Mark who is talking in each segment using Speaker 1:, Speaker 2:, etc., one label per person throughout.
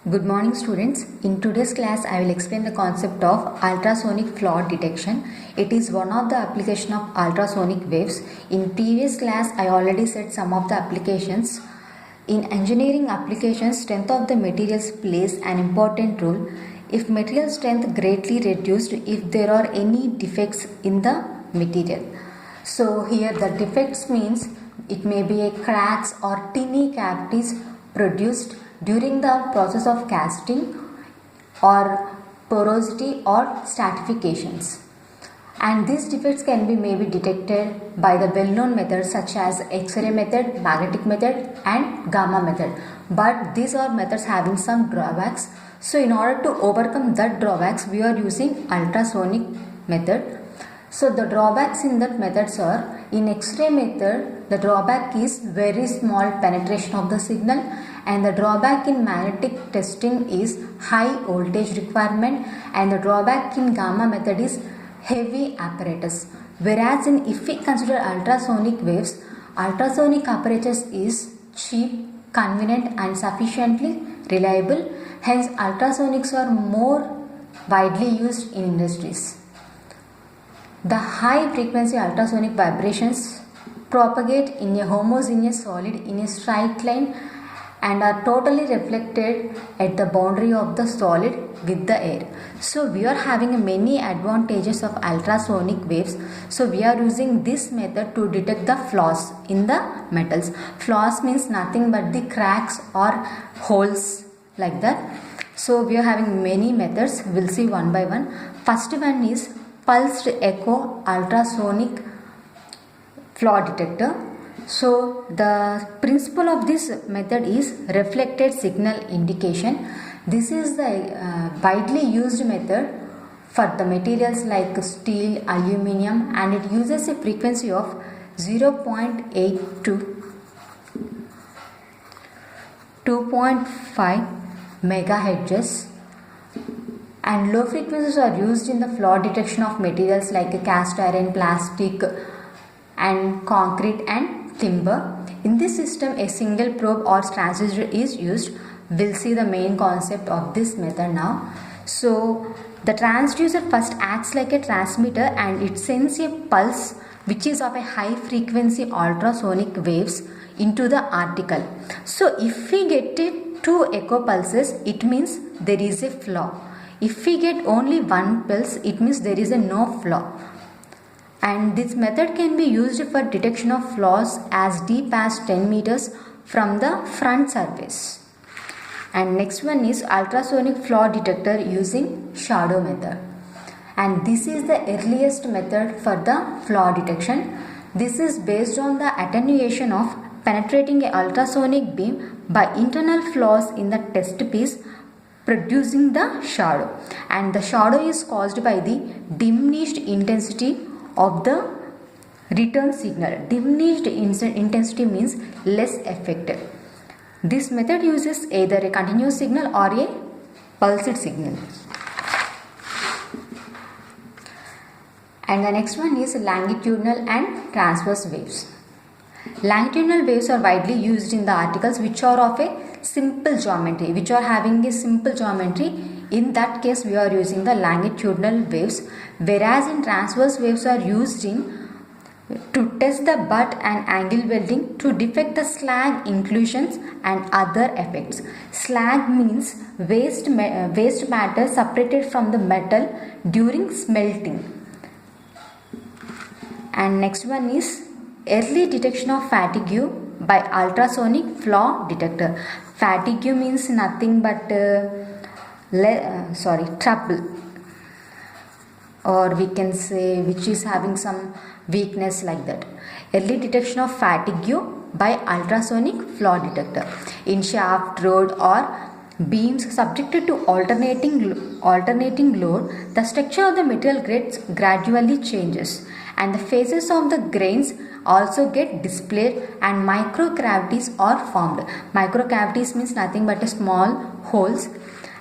Speaker 1: Good morning students. In today's class I will explain the concept of ultrasonic flaw detection. It is one of the application of ultrasonic waves. In previous class I already said some of the applications. In engineering applications, strength of the materials plays an important role. If material strength greatly reduced if there are any defects in the material. So here the defects means it may be a cracks or tiny cavities produced during the process of casting or porosity or stratifications, and these defects can be maybe detected by the well-known methods such as X-ray method, magnetic method and gamma method, but these are methods having some drawbacks. So in order to overcome that drawbacks we are using ultrasonic method. So the drawbacks in that methods are, in X-ray method the drawback is very small penetration of the signal, and the drawback in magnetic testing is high voltage requirement, and the drawback in gamma method is heavy apparatus. Whereas in if we consider ultrasonic waves, ultrasonic apparatus is cheap, convenient and sufficiently reliable. Hence ultrasonics are more widely used in industries. The high frequency ultrasonic vibrations propagate in a homogeneous solid in a straight line and are totally reflected at the boundary of the solid with the air. So we are having many advantages of ultrasonic waves. So we are using this method to detect the flaws in the metals. Flaws means nothing but the cracks or holes like that. So we are having many methods. We'll see one by one. First one is pulsed echo ultrasonic flaw detector. So the principle of this method is reflected signal indication. This is the widely used method for the materials like steel, aluminium, and it uses a frequency of 0.8 to 2.5 megahertz, and low frequencies are used in the flaw detection of materials like cast iron, plastic and concrete and timber. In this system a single probe or transducer is used. We'll see the main concept of this method now. So the transducer first acts like a transmitter and it sends a pulse which is of a high frequency ultrasonic waves into the article. So if we get it 2 echo pulses, it means there is a flaw. If we get only 1 pulse, it means there is a no flaw. And this method can be used for detection of flaws as deep as 10 meters from the front surface. And next one is ultrasonic flaw detector using shadow method. And this is the earliest method for the flaw detection. This is based on the attenuation of penetrating a ultrasonic beam by internal flaws in the test piece, producing the shadow, and the shadow is caused by the diminished intensity of the return signal. Diminished intensity means less effective. This method uses either a continuous signal or a pulsed signal. And the next one is longitudinal and transverse waves. Longitudinal waves are widely used in the articles which are of a simple geometry, which are having a simple geometry. In that case we are using the longitudinal waves, whereas in transverse waves are used in to test the butt and angle welding to detect the slag inclusions and other effects. Slag means waste matter separated from the metal during smelting. And next one is early detection of fatigue by ultrasonic flaw detector. Fatigue means nothing but trouble, or we can say which is having some weakness like that. Early detection of fatigue by ultrasonic flaw detector. In shaft, rod or beams subjected to alternating load, the structure of the material gradually changes and the faces of the grains also get displayed and microcavities are formed. Microcavities means nothing but small holes,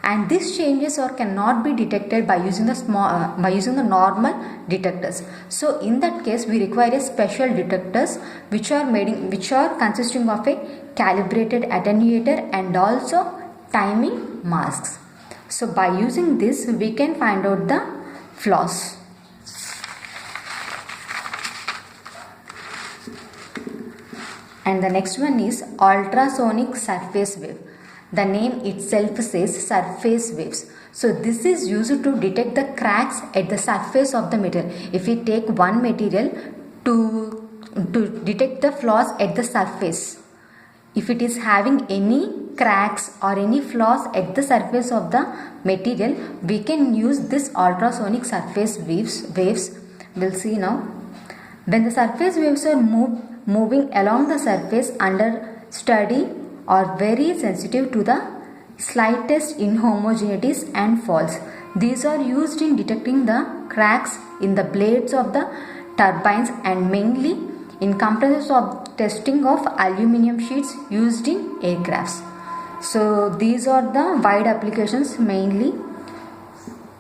Speaker 1: and these changes cannot be detected by using the normal detectors. So in that case we require a special detectors which are consisting of a calibrated attenuator and also timing masks. So by using this we can find out the flaws. And the next one is ultrasonic surface wave. The name itself says surface waves. So this is used to detect the cracks at the surface of the material. If we take one material to detect the flaws at the surface, if it is having any cracks or any flaws at the surface of the material, we can use this ultrasonic surface waves. We'll see now. When the surface waves are moving along the surface under study are very sensitive to the slightest inhomogeneities and faults. These are used in detecting the cracks in the blades of the turbines and mainly in compressors of testing of aluminium sheets used in aircrafts. So these are the wide applications, mainly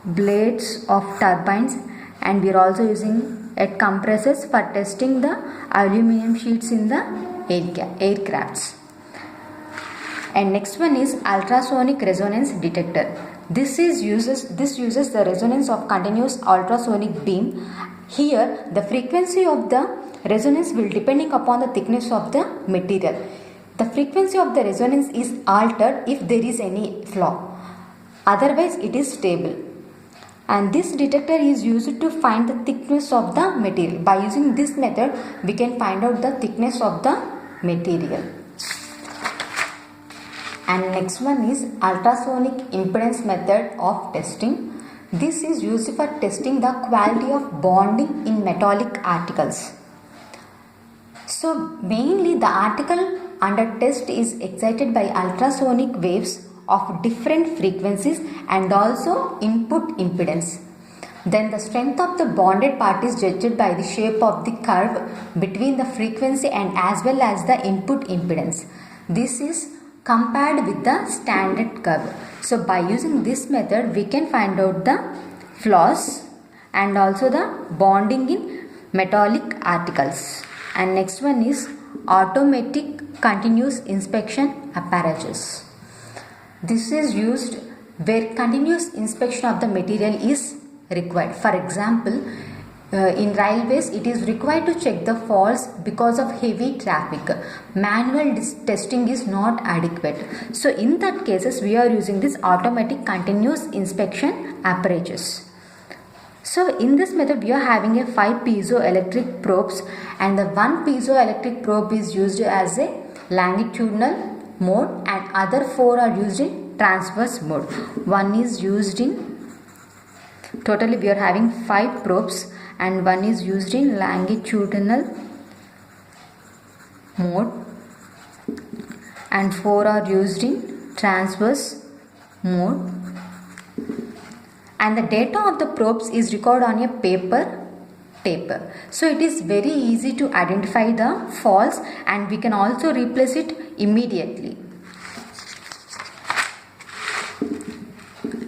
Speaker 1: blades of turbines, and we are also using at compressors for testing the aluminium sheets in the aircrafts. And next one is ultrasonic resonance detector. This uses the resonance of continuous ultrasonic beam. Here the frequency of the resonance will depending upon the thickness of the material. The frequency of the resonance is altered if there is any flaw. Otherwise it is stable. And this detector is used to find the thickness of the material. By using this method we can find out the thickness of the material. And next one is ultrasonic impedance method of testing. This is used for testing the quality of bonding in metallic articles. So mainly the article under test is excited by ultrasonic waves of different frequencies and also input impedance. Then the strength of the bonded part is judged by the shape of the curve between the frequency and as well as the input impedance. This is compared with the standard curve. So by using this method we can find out the flaws and also the bonding in metallic articles. And next one is automatic continuous inspection apparatus. This is used where continuous inspection of the material is required. For example, in railways it is required to check the faults because of heavy traffic. Manual testing is not adequate. So in that cases we are using this automatic continuous inspection apparatus. So in this method we are having a 5 piezoelectric probes, and the one piezoelectric probe is used as a longitudinal mode and other 4 are used in transverse mode. One is used in, totally we are having 5 probes, and one is used in longitudinal mode and 4 are used in transverse mode. And the data of the probes is recorded on a paper taper. So it is very easy to identify the faults and we can also replace it immediately.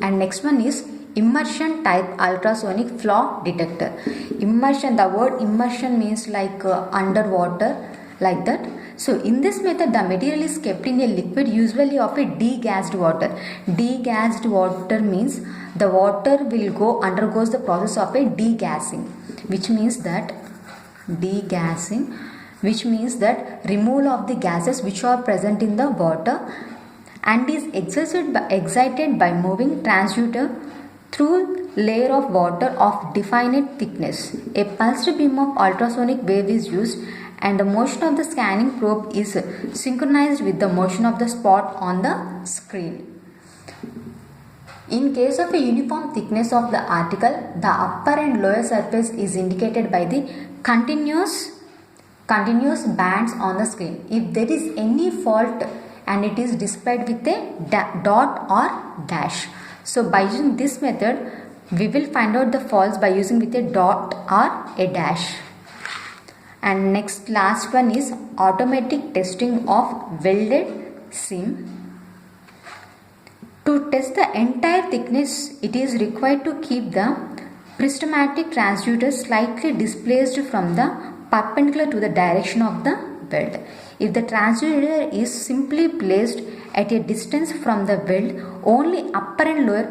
Speaker 1: And next one is immersion type ultrasonic flaw detector. Immersion, the word immersion means like underwater, like that. So in this method the material is kept in a liquid, usually of a degassed water. Degassed water means the water will undergoes the process of a degassing, which means that removal of the gases which are present in the water, and is excited by moving transducer through layer of water of definite thickness. A pulsed beam of ultrasonic wave is used and the motion of the scanning probe is synchronized with the motion of the spot on the screen. In case of a uniform thickness of the article, the upper and lower surface is indicated by the continuous bands on the screen. If there is any fault, and it is displayed with a dot or dash. So by using this method we will find out the faults by using with a dot or a dash. And next, last one is automatic testing of welded seam. To test the entire thickness, it is required to keep the prismatic transducer slightly displaced from the perpendicular to the direction of the weld. If the transducer is simply placed at a distance from the weld, only upper and lower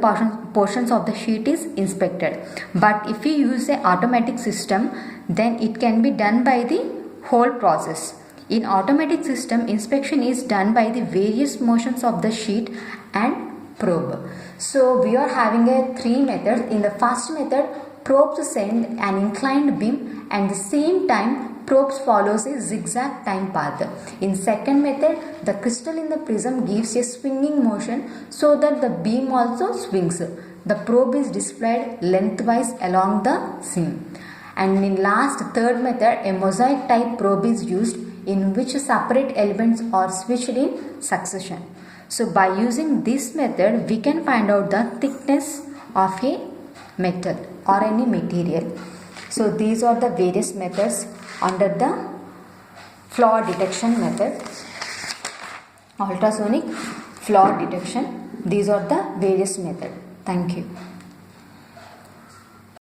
Speaker 1: portions of the sheet is inspected. But if you use an automatic system, then it can be done by the whole process. In automatic system, inspection is done by the various motions of the sheet and probe. So we are having a 3 methods. In the first method, probes send an inclined beam, and the same time probes follows a zigzag time path. In second method, the crystal in the prism gives a swinging motion so that the beam also swings. The probe is displayed lengthwise along the seam. And in last third method, a mosaic type probe is used in which separate elements are switched in succession. So by using this method, we can find out the thickness of a metal or any material. So these are the various methods under the flaw detection method, ultrasonic flaw detection. These are the various methods. Thank you.